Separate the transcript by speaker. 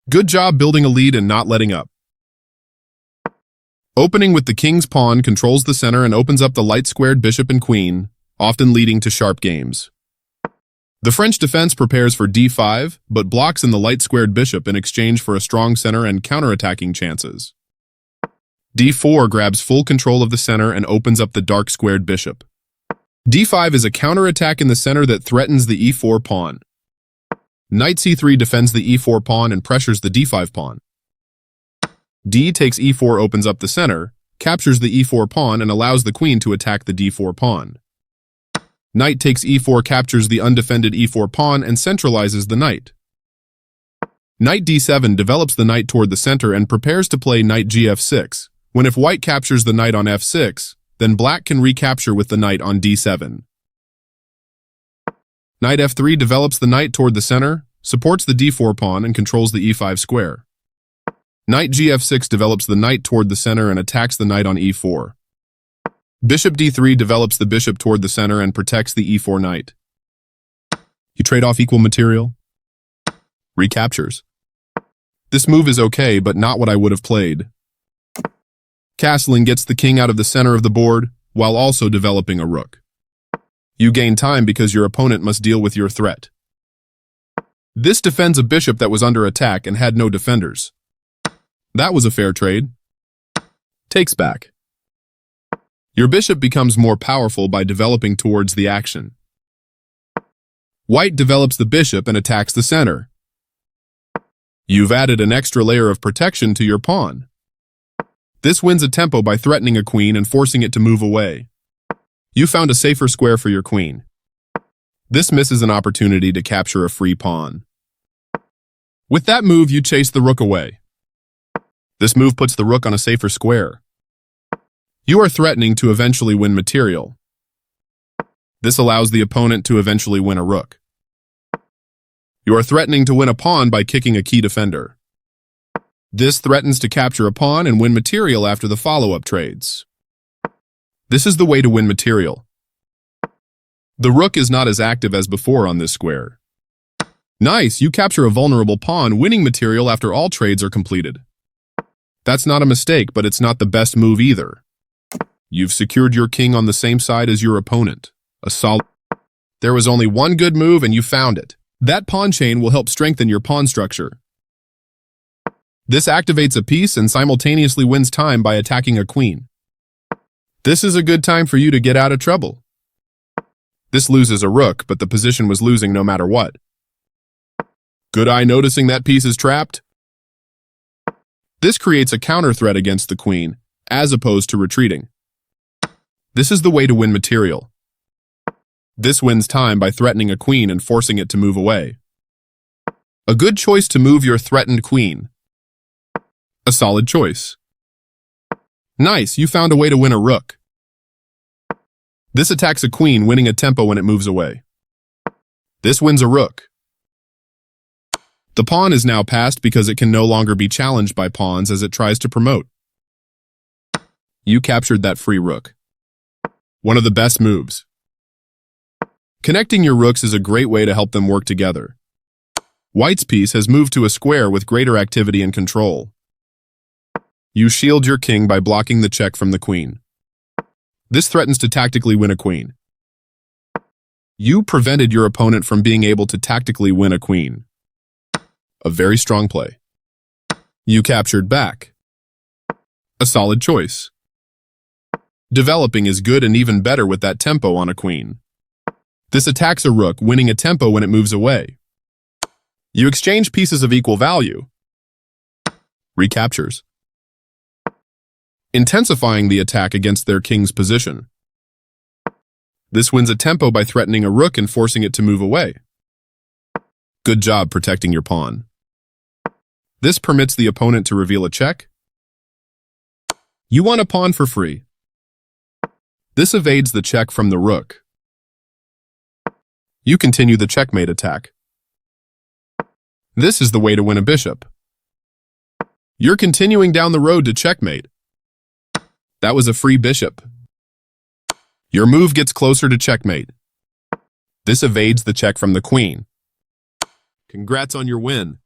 Speaker 1: Good job building a lead and not letting up. Opening with the king's pawn controls the center and opens up the light-squared bishop and queen, often leading to sharp games. The French defense prepares for d5, but blocks in the light-squared bishop in exchange for a strong center and counterattacking chances. d4 grabs full control of the center and opens up the dark-squared bishop. d5 is a counterattack in the center that threatens the e4 pawn. Knight c3 defends the e4 pawn and pressures the d5 pawn. d takes e4 opens up the center, captures the e4 pawn and allows the queen to attack the d4 pawn. Knight takes e4 captures the undefended e4 pawn and centralizes the knight. Knight d7 develops the knight toward the center and prepares to play knight gf6, when if white captures the knight on f6, then black can recapture with the knight on d7. Knight f3 develops the knight toward the center, supports the d4 pawn and controls the e5 square. Knight gf6 develops the knight toward the center and attacks the knight on e4. Bishop d3 develops the bishop toward the center and protects the e4 knight. You trade off equal material. Recaptures. This move is okay, but not what I would have played. Castling gets the king out of the center of the board, while also developing a rook. You gain time because your opponent must deal with your threat. This defends a bishop that was under attack and had no defenders. That was a fair trade. Takes back. Your bishop becomes more powerful by developing towards the action. White develops the bishop and attacks the center. You've added an extra layer of protection to your pawn. This wins a tempo by threatening a queen and forcing it to move away. You found a safer square for your queen. This misses an opportunity to capture a free pawn. With that move, you chase the rook away. This move puts the rook on a safer square. You are threatening to eventually win material. This allows the opponent to eventually win a rook. You are threatening to win a pawn by kicking a key defender. This threatens to capture a pawn and win material after the follow-up trades. This is the way to win material. The rook is not as active as before on this square. Nice, you capture a vulnerable pawn, winning material after all trades are completed. That's not a mistake, but it's not the best move either. You've secured your king on the same side as your opponent. There was only one good move and you found it. That pawn chain will help strengthen your pawn structure. This activates a piece and simultaneously wins time by attacking a queen. This is a good time for you to get out of trouble. This loses a rook, but the position was losing no matter what. Good eye noticing that piece is trapped. This creates a counter threat against the queen, as opposed to retreating. This is the way to win material. This wins time by threatening a queen and forcing it to move away. A good choice to move your threatened queen. A solid choice. Nice, you found a way to win a rook. This attacks a queen, winning a tempo when it moves away. This wins a rook. The pawn is now passed because it can no longer be challenged by pawns as it tries to promote. You captured that free rook. One of the best moves. Connecting your rooks is a great way to help them work together. White's piece has moved to a square with greater activity and control. You shield your king by blocking the check from the queen. This threatens to tactically win a queen. You prevented your opponent from being able to tactically win a queen. A very strong play. You captured back. A solid choice. Developing is good and even better with that tempo on a queen. This attacks a rook, winning a tempo when it moves away. You exchange pieces of equal value. Recaptures. Intensifying the attack against their king's position. This wins a tempo by threatening a rook and forcing it to move away. Good job protecting your pawn. This permits the opponent to reveal a check. You won a pawn for free. This evades the check from the rook. You continue the checkmate attack. This is the way to win a bishop. You're continuing down the road to checkmate. That was a free bishop. Your move gets closer to checkmate. This evades the check from the queen. Congrats on your win.